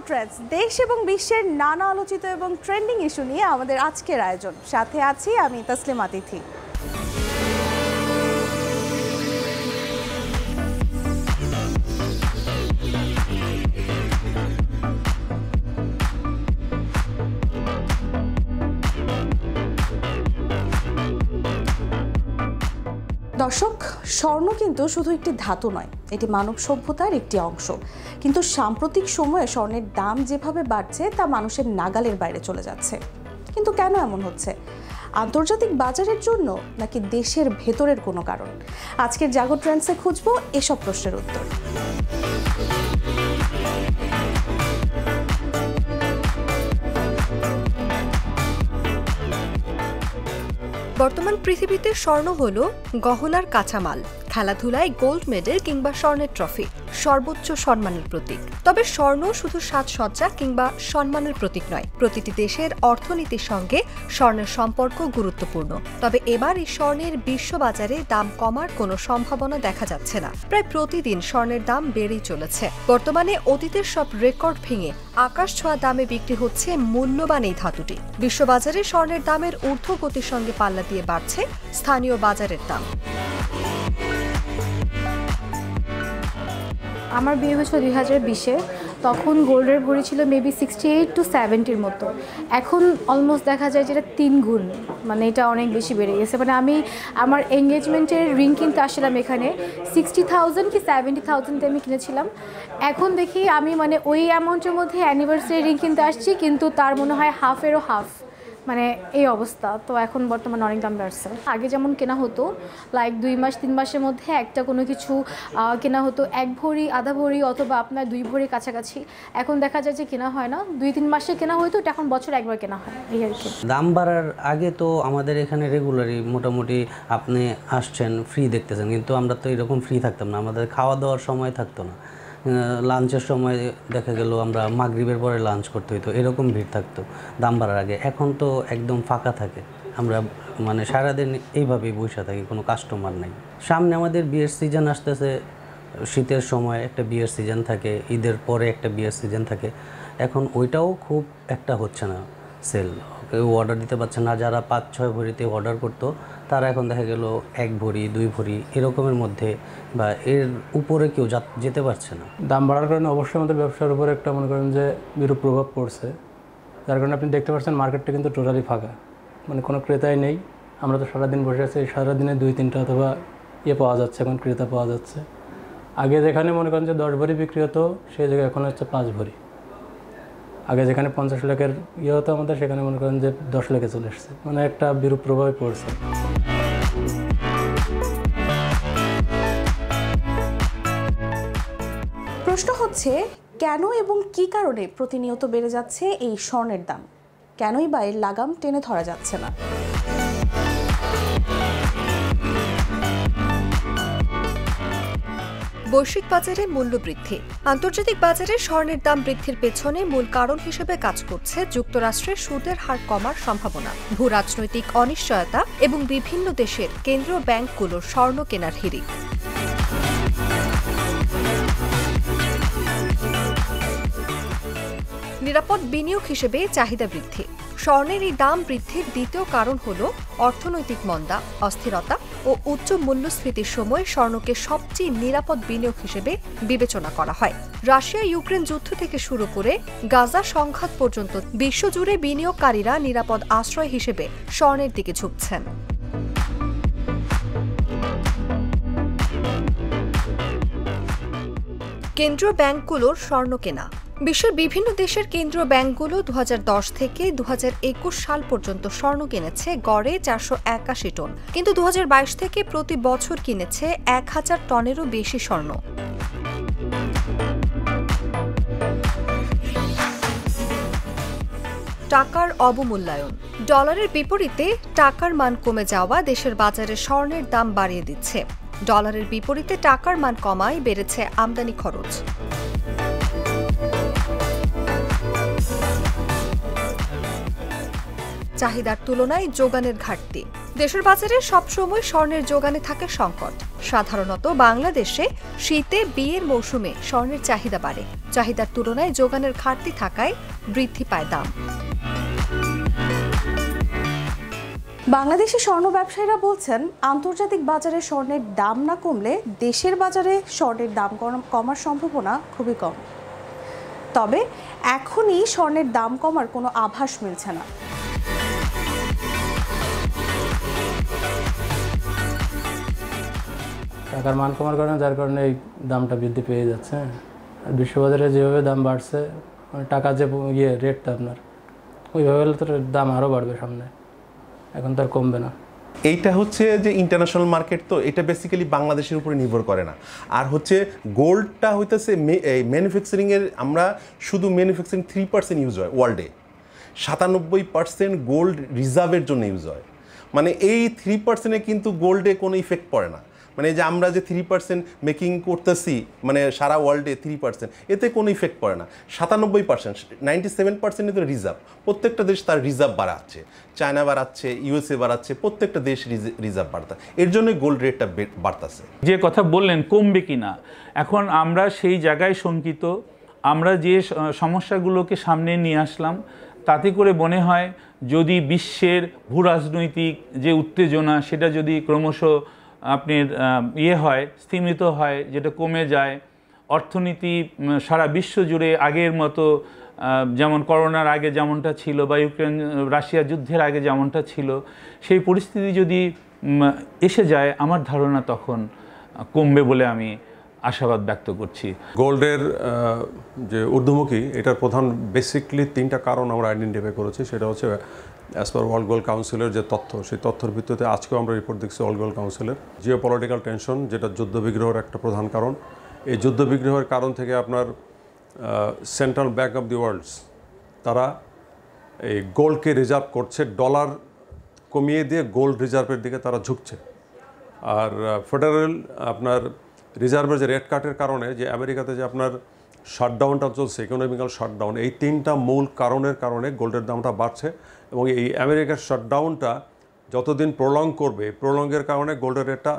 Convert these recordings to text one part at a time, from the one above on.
Trends, দেশ এবং বিশ্বের নানা আলোচিত এবং ট্রেন্ডিং ইস্যু নিয়ে আমাদের আজকের আয়োজন। সাথে আছি আমি তাসলিমা তিথি। দর্শক, স্বর্ণ কিন্তু শুধু একটি ধাতু নয়, এটি মানব সভ্যতার একটি অংশ। কিন্তু সাম্প্রতিক সময়ে স্বর্ণের দাম যেভাবে বাড়ছে তা মানুষের নাগালের বাইরে চলে যাচ্ছে। কিন্তু কেন এমন হচ্ছে? আন্তর্জাতিক বাজারের জন্য নাকি দেশের ভেতরের কোনো কারণ? আজকের জাগো ট্রেন্ডসে খুঁজবো এসব প্রশ্নের উত্তর। বর্তমান পৃথিবীতে স্বর্ণ হলো গহনার কাঁচামাল, খেলাধুলায় গোল্ড মেডেল কিংবা স্বর্ণের ট্রফি, সর্বোচ্চ সম্মানের প্রতীক। তবে স্বর্ণ শুধু সাজসজ্জা কিংবা সম্মানের প্রতীক নয়, প্রতিটি দেশের অর্থনীতির সঙ্গে স্বর্ণের সম্পর্ক গুরুত্বপূর্ণ। তবে এবার এই স্বর্ণের বিশ্ববাজারে দাম কমার কোনো সম্ভাবনা দেখা যাচ্ছে না। প্রায় প্রতিদিন স্বর্ণের দাম বেড়েই চলেছে। বর্তমানে অতীতের সব রেকর্ড ভেঙে আকাশ ছোঁয়া দামে বিক্রি হচ্ছে মূল্যবান এই ধাতুটি। বিশ্ববাজারে স্বর্ণের দামের ঊর্ধ্বগতির সঙ্গে পাল্লা দিয়ে বাড়ছে স্থানীয় বাজারের দাম। আমার বিয়ে হয়েছিল 2020-এ, তখন গোল্ডের ভরি ছিল মেবি 68 to 70-র মতো। এখন অলমোস্ট দেখা যায় যেটা 3 গুণ, মানে এটা অনেক বেশি বেড়ে গেছে। মানে আমি আমার এঙ্গেজমেন্টের রিং কিনতে আসছিলাম এখানে 60,000 কি 70,000-তে আমি কিনেছিলাম। এখন দেখি আমি মানে ওই অ্যামাউন্টের মধ্যে অ্যানিভার্সারি রিং কিনতে আসছি, কিন্তু তার মনে হয় হাফেরও হাফ, মানে এই অবস্থা। তো এখন বর্তমানে অনেক দাম বাড়ছে। আগে যেমন কেনা হতো লাইক 2 মাস 3 মাসের মধ্যে একটা কোনো কিছু কেনা হতো 1 ভরি, আধা ভরি অথবা আপনার 2 ভরি কাছাকাছি। এখন দেখা যায় যে কেনা হয় না, 2-3 মাসে কেনা হয়তো, এটা এখন বছর একবার কেনা হয় এই আর কি। দাম বাড়ার আগে তো আমাদের এখানে রেগুলারই মোটামুটি আপনি আসছেন ফ্রি দেখতেছেন, কিন্তু আমরা তো এরকম ফ্রি থাকতাম না, আমাদের খাওয়া দাওয়ার সময় থাকতো না। লাঞ্চের সময় দেখা গেল আমরা মাগরিবের পরে লাঞ্চ করতে হইতো, এরকম ভিড় থাকতো দাম বাড়ার আগে। এখন তো একদম ফাঁকা থাকে, আমরা মানে সারাদিন এইভাবেই বসে থাকি, কোনো কাস্টমার নাই। সামনে আমাদের বিয়ের সিজন আসতেছে, শীতের সময় একটা বিয়ের সিজন থাকে, ঈদের পরে একটা বিয়ের সিজন থাকে। এখন ওইটাও খুব একটা হচ্ছে না সেল, কেউ অর্ডার দিতে পারছে না। যারা 5-6 ভরিতে অর্ডার করতো তারা এখন দেখা গেল 1 ভরি 2 ভরি এরকমের মধ্যে বা এর উপরে কেউ যেতে পারছে না। দাম বাড়ার কারণে অবশ্যই আমাদের ব্যবসার উপরে একটা মনে করেন যে বিরূপ প্রভাব পড়ছে, যার কারণে আপনি দেখতে পাচ্ছেন মার্কেটটা কিন্তু টোটালি ফাঁকা, মানে কোনো ক্রেতাই নেই। আমরা তো সারাদিন বসে আছি, সারাদিনে 2-3টা অথবা পাওয়া যাচ্ছে, এখন ক্রেতা পাওয়া যাচ্ছে। আগে যেখানে মনে করেন যে 10 ভরি বিক্রি হতো সেই জায়গায় এখন হচ্ছে 5 ভরি। আগে যেখানে 50 লাখের হতো আমাদের, সেখানে মনে করেন যে 10 লাখে চলে এসছে, মানে একটা বিরূপ প্রভাবই পড়ছে। প্রশ্ন হচ্ছে, কেন এবং কী কারণে প্রতিনিয়ত বেড়ে যাচ্ছে এই স্বর্ণের দাম? কেনই বা এর লাগাম টেনে ধরা যাচ্ছে না? বৈশ্বিক বাজারে মূল্য বৃদ্ধি। আন্তর্জাতিক বাজারে স্বর্ণের দাম বৃদ্ধির পেছনে মূল কারণ হিসেবে কাজ করছে যুক্তরাষ্ট্রের সুদের হার কমার সম্ভাবনা, ভূ রাজনৈতিক অনিশ্চয়তা এবং বিভিন্ন দেশের কেন্দ্রীয় ব্যাংকগুলোর স্বর্ণ কেনার হিড়িক। নিরাপদ বিনিয়োগ হিসেবে চাহিদা বৃদ্ধি। স্বর্ণের এই দাম বৃদ্ধির দ্বিতীয় কারণ হল অর্থনৈতিক মন্দা, অস্থিরতা ও উচ্চ মূল্যস্ফীতির সময় স্বর্ণকে সবচেয়ে নিরাপদ বিনিয়োগ হিসেবে বিবেচনা করা হয়। রাশিয়া ইউক্রেন যুদ্ধ থেকে শুরু করে গাজা সংঘাত পর্যন্ত বিশ্বজুড়ে বিনিয়োগকারীরা নিরাপদ আশ্রয় হিসেবে স্বর্ণের দিকে ঝুঁকছেন। কেন্দ্রীয় ব্যাংকগুলোর স্বর্ণ কেনা। বিশ্বের বিভিন্ন দেশের কেন্দ্রীয় ব্যাংকগুলো 2010 থেকে 2021 সাল পর্যন্ত স্বর্ণ কিনেছে গড়ে 481 টন, কিন্তু 2022 থেকে প্রতি বছর কিনেছে 1000 টনেরও বেশি স্বর্ণ। টাকার অবমূল্যায়ন। ডলারের বিপরীতে টাকার মান কমে যাওয়া দেশের বাজারে স্বর্ণের দাম বাড়িয়ে দিচ্ছে। ডলারের বিপরীতে টাকার মান কমায় বেড়েছে আমদানি খরচ। চাহিদার তুলনায় যোগানের ঘাটতি। দেশের বাজারে সবসময় স্বর্ণের যোগানে থাকে সংকট। সাধারণত বাংলাদেশে শীতে বিয়ের মৌসুমে স্বর্ণের চাহিদা বাড়ে। চাহিদার তুলনায় যোগানের ঘাটতি থাকায় বৃদ্ধি পায় দাম। বাংলাদেশি স্বর্ণ ব্যবসায়ীরা বলছেন, আন্তর্জাতিক বাজারে স্বর্ণের দাম না কমলে দেশের বাজারে স্বর্ণের দাম কমার সম্ভাবনা খুবই কম। তবে এখনই স্বর্ণের দাম কমার কোনো আভাস মিলছে না। টাকার মান কমার কারণে, যার কারণে এই দামটা বৃদ্ধি পেয়ে যাচ্ছে। আর বিশ্ববাজারে যেভাবে দাম বাড়ছে, মানে টাকা যে রেটটা আপনার, ওইভাবে হলে তো দাম আরও বাড়বে সামনে, এখন তো আর কমবে না। এইটা হচ্ছে যে ইন্টারন্যাশনাল মার্কেট, তো এটা বেসিক্যালি বাংলাদেশের উপরে নির্ভর করে না। আর হচ্ছে গোল্ডটা হইতেছে ম্যানুফ্যাকচারিংয়ের, আমরা শুধু ম্যানুফ্যাকচারিং 3% ইউজ হয় ওয়ার্ল্ডে, 97% গোল্ড রিজার্ভের জন্য ইউজ হয়। মানে এই 3%-এ কিন্তু গোল্ডে কোনো ইফেক্ট পড়ে না। মানে যে আমরা যে 3% মেকিং করতেছি, মানে সারা ওয়ার্ল্ডে 3%, এতে কোনো ইফেক্ট পড়ে না। 97%, 97% তো রিজার্ভ। প্রত্যেকটা দেশ তার রিজার্ভ বাড়াচ্ছে, চায়না বাড়াচ্ছে, ইউএসএ বাড়াচ্ছে, প্রত্যেকটা দেশ রিজার্ভ বাড়তা, এর জন্যই গোল্ড রেটটা বাড়তেছে। যে কথা বললেন কমবে কিনা, এখন আমরা সেই জায়গায় শঙ্কিত। আমরা যে সমস্যাগুলোকে সামনে নিয়ে আসলাম, তাতে করে মনে হয় যদি বিশ্বের ভূরাজনৈতিক যে উত্তেজনা, সেটা যদি ক্রমশ আপনার হয়, স্তিমিত হয়, যেটা কমে যায়, অর্থনীতি সারা বিশ্ব জুড়ে আগের মতো, যেমন করোনার আগে যেমনটা ছিল বা ইউক্রেন রাশিয়া যুদ্ধের আগে যেমনটা ছিল, সেই পরিস্থিতি যদি এসে যায়, আমার ধারণা তখন কমবে বলে আমি আশাবাদ ব্যক্ত করছি। গোল্ডের যে ঊর্ধ্বমুখী, এটার প্রধান বেসিকলি 3টা কারণ আমরা আইডেন্টিফাই করেছি। সেটা হচ্ছে অ্যাজ পার ওয়ার্ল্ড গোল্ড কাউন্সিলের যে তথ্য, সেই তথ্যের ভিত্তিতে আজকেও আমরা রিপোর্ট দেখছি ওয়ার্ল্ড গোল্ড কাউন্সিলের। জিও পলিটিক্যাল টেনশন, যেটা যুদ্ধবিগ্রহের একটা প্রধান কারণ। এই যুদ্ধবিগ্রহের কারণ থেকে আপনার central bank of the worlds, তারা এই গোল্ডকে রিজার্ভ করছে, ডলার কমিয়ে দিয়ে গোল্ড রিজার্ভের দিকে তারা ঝুঁকছে। আর ফেডারেল আপনার রিজার্ভের যে রেট কাটের কারণে, যে আমেরিকাতে যে আপনার শাটডাউনটা চলছে, ইকোনমিক্যাল শাটডাউন, এই 3টা মূল কারণের কারণে গোল্ডের দামটা বাড়ছে। এবং এই আমেরিকার শাটডাউনটা যতদিন প্রলং করবে, প্রলংয়ের কারণে গোল্ডের রেটটা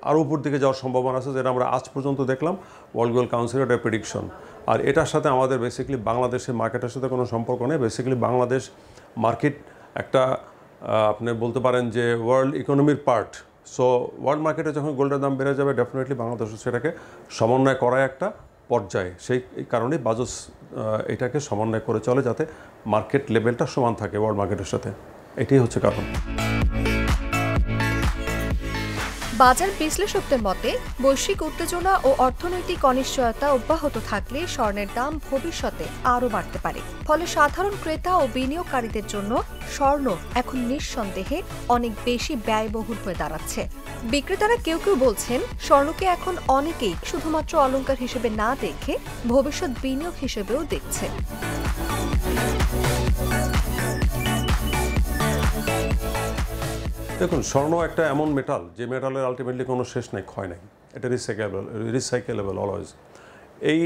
আরও উপর দিকে যাওয়ার সম্ভাবনা আছে, যেটা আমরা আজ পর্যন্ত দেখলাম ওয়ার্ল্ড গোল্ড কাউন্সিলের প্রেডিকশন। আর এটার সাথে আমাদের বেসিক্যালি বাংলাদেশের মার্কেটের সাথে কোনো সম্পর্ক নেই। বেসিক্যালি বাংলাদেশ মার্কেট একটা আপনি বলতে পারেন যে ওয়ার্ল্ড ইকোনমির পার্ট। সো ওয়ার্ল্ড মার্কেটে যখন গোল্ডের দাম বেড়ে যাবে, ডেফিনেটলি বাংলাদেশ সেটাকে সমন্বয় করায় একটা পর্যায়ে। সেই কারণেই বাজস এটাকে সমন্বয় করে চলে, যাতে মার্কেট লেভেলটা সমান থাকে ওয়ার্ল্ড মার্কেটের সাথে। এটাই হচ্ছে কারণ। বাজার বিশ্লেষকদের মতে, বৈশ্বিক উত্তেজনা ও অর্থনৈতিক অনিশ্চয়তা অব্যাহত থাকলে স্বর্ণের দাম ভবিষ্যতে আরও বাড়তে পারে। ফলে সাধারণ ক্রেতা ও বিনিয়োগকারীদের জন্য স্বর্ণ এখন নিঃসন্দেহে অনেক বেশি ব্যয়বহুল হয়ে দাঁড়াচ্ছে। বিক্রেতারা কেউ কেউ বলছেন, স্বর্ণকে এখন অনেকেই শুধুমাত্র অলংকার হিসেবে না দেখে ভবিষ্যৎ বিনিয়োগ হিসেবেও দেখছে। দেখুন, স্বর্ণ একটা এমন মেটাল, যে মেটালের আলটিমেটলি কোনো শেষ নেই, ক্ষয় নেই। এটা রিসাইকেলেবল অলওয়েজ। এই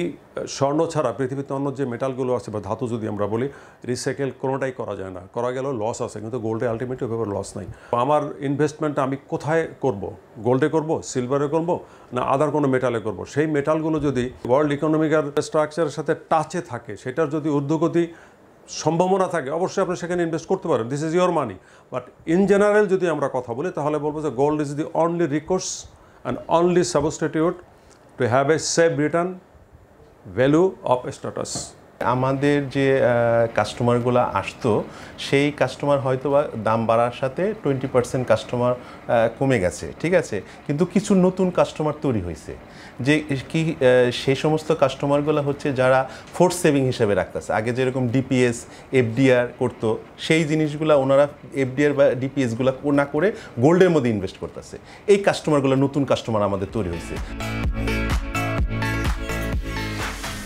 স্বর্ণ ছাড়া পৃথিবীতে অন্য যে মেটালগুলো আছে বা ধাতু যদি আমরা বলি, রিসাইকেল কোনোটাই করা যায় না। করা গেলেও লস আছে, কিন্তু গোল্ডে আলটিমেটলি ওইভাবে লস নাই। আমার ইনভেস্টমেন্টটা আমি কোথায় করব? গোল্ডে করব, সিলভারে করব, না আদার কোনো মেটালে করব? সেই মেটালগুলো যদি ওয়ার্ল্ড ইকোনমিক্যাল স্ট্রাকচারের সাথে টাচে থাকে, সেটার যদি ঊর্ধ্বগতি সম্ভাবনা থাকে, অবশ্যই আপনি সেখানে ইনভেস্ট করতে পারেন। This is your money. But in general যদি আমরা কথা বলি, তাহলে বলবো যে gold is the only recourse and only substitute to have a safe return value of status. আমাদের যে কাস্টমারগুলো আসতো, সেই কাস্টমার হয়তো বা দাম বাড়ার সাথে 20% কাস্টমার কমে গেছে, ঠিক আছে, কিন্তু কিছু নতুন কাস্টমার তৈরি হয়েছে। যে কি সেই সমস্ত কাস্টমারগুলো হচ্ছে যারা ফোর্স সেভিং হিসেবে রাখতেছে। আগে যেরকম ডিপিএস, এফডিআর করতো, সেই জিনিসগুলো ওনারা এফডিআর বা ডিপিএসগুলো না করে গোল্ডের মধ্যে ইনভেস্ট করতেছে। এই কাস্টমারগুলো নতুন কাস্টমার আমাদের তৈরি হয়েছে।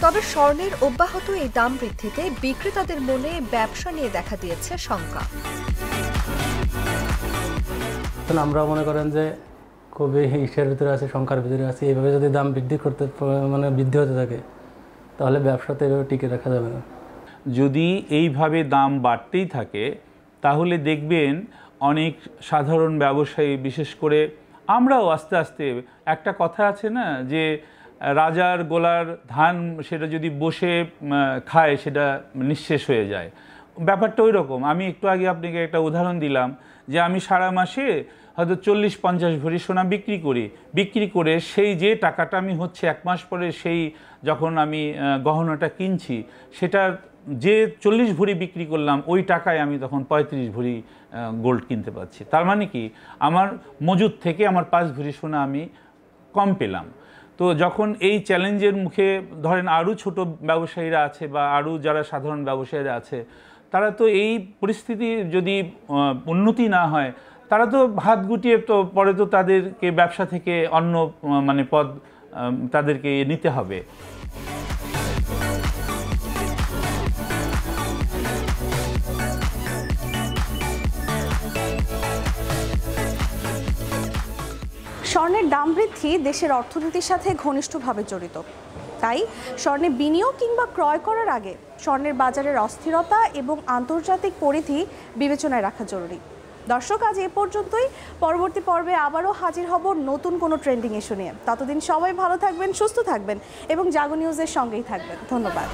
তবে স্বর্ণের অব্যাহত এই দাম বৃদ্ধিতে বিক্রেতাদের মনে ব্যবসা নিয়ে দেখা দিয়েছে শঙ্কা। আমরা মনে করেন যে খুবই হিংসার ভিতরে আছে, শঙ্কার ভিতরে আছে। এইভাবে যদি দাম বৃদ্ধি হতে থাকে, তাহলে ব্যবসাতে এভাবে টিকে রাখা যাবে না। যদি এইভাবে দাম বাড়তেই থাকে, তাহলে দেখবেন অনেক সাধারণ ব্যবসায়ী, বিশেষ করে আমরাও আস্তে আস্তে, একটা কথা আছে না যে রাজার গোলার ধান সেটা যদি বসে খায় সেটা নিঃশেষ হয়ে যায়, ব্যাপারটা ওই রকম। আমি একটু আগে আপনাকে একটা উদাহরণ দিলাম যে আমি সারা মাসে হয়তো 40-50 ভরি সোনা বিক্রি করে সেই যে টাকাটা আমি হচ্ছে 1 মাস পরে সেই যখন আমি গহনাটা কিনছি, সেটার যে 40 ভরি বিক্রি করলাম ওই টাকায় আমি তখন 35 ভরি গোল্ড কিনতে পারছি। তার মানে কি, আমার মজুদ থেকে আমার 5 ভরি সোনা আমি কম পেলাম। তো যখন এই চ্যালেঞ্জের মুখে ধরেন আরও ছোট ব্যবসায়ীরা আছে বা আরও যারা সাধারণ ব্যবসায়ীরা আছে, তারা তো এই পরিস্থিতি যদি উন্নতি না হয়, তারা তো হাত গুটিয়ে তো পরে তো তাদেরকে ব্যবসা থেকে অন্য মানে পদ তাদেরকে নিতে হবে। স্বর্ণের দাম বৃদ্ধি দেশের অর্থনীতির সাথে ঘনিষ্ঠভাবে জড়িত। তাই স্বর্ণে বিনিয়োগ কিংবা ক্রয় করার আগে স্বর্ণের বাজারের অস্থিরতা এবং আন্তর্জাতিক পরিধি বিবেচনায় রাখা জরুরি। দর্শক, আজ এ পর্যন্তই। পরবর্তী পর্বে আবারও হাজির হব নতুন কোনো ট্রেন্ডিং ইস্যু নিয়ে। ততদিন সবাই ভালো থাকবেন, সুস্থ থাকবেন এবং জাগো নিউজের সঙ্গেই থাকবেন। ধন্যবাদ।